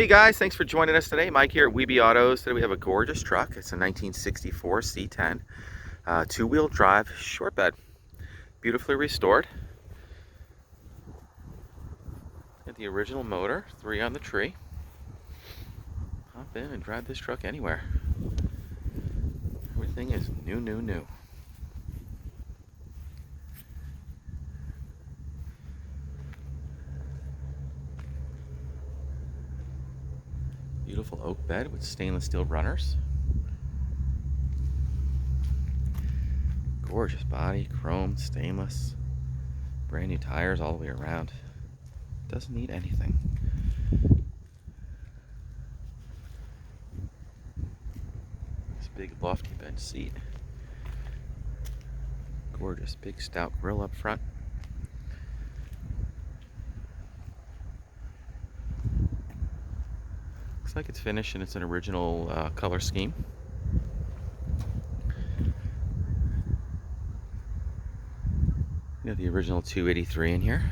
Hey guys, thanks for joining us today. Mike here at WeBe Autos. Today we have a gorgeous truck. It's a 1964 C10 two-wheel drive short bed, beautifully restored. Got the original motor, 3 on the tree. Hop in and drive this truck anywhere. Everything is new. Beautiful oak bed with stainless steel runners. Gorgeous body, chrome, stainless. Brand new tires all the way around. Doesn't need anything. This big lofty bench seat. Gorgeous big stout grille up front. Looks like it's finished and it's an original color scheme. You got the original 283 in here.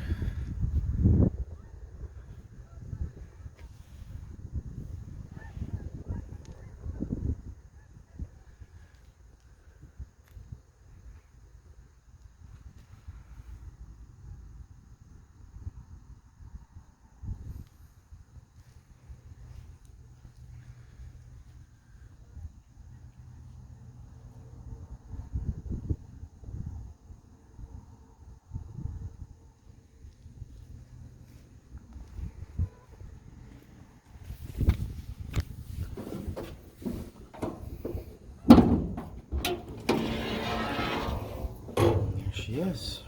She is.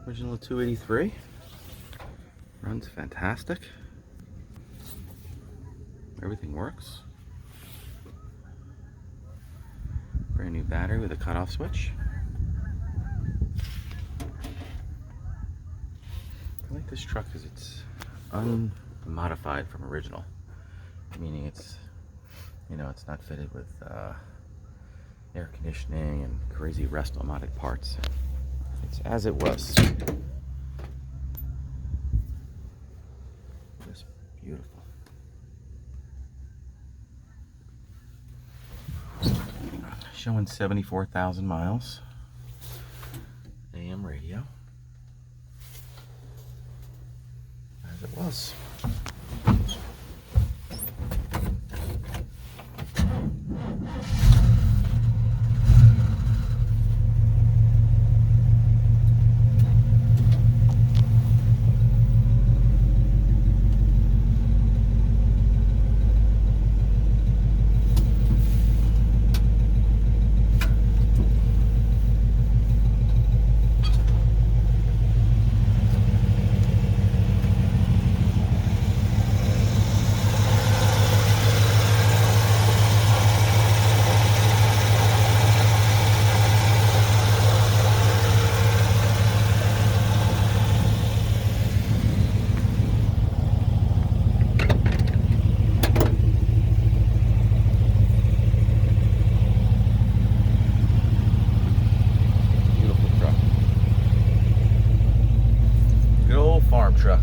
Original 283. Runs fantastic. Everything works. Brand new battery with a cutoff switch. I like this truck because it's unmodified from original. Meaning it's, it's not fitted with air conditioning and crazy resto-modded parts. It's as it was. Just beautiful. Showing 74,000 miles. AM radio. As it was. Farm truck.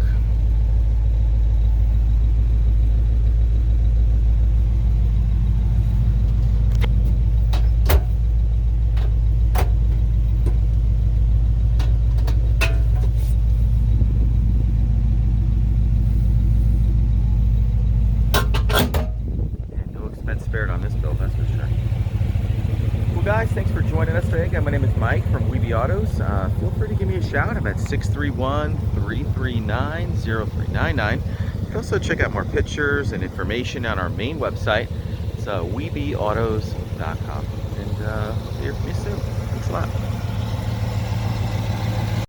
And no expense spared on this build, that's for sure. Well guys, thanks for joining us today. Again, my name is Mike from WeBe Autos. Feel free to give me a shout. I'm at 631-339-0399. You can also check out more pictures and information on our main website. It's webeautos.com. And hear from you soon. Thanks a lot.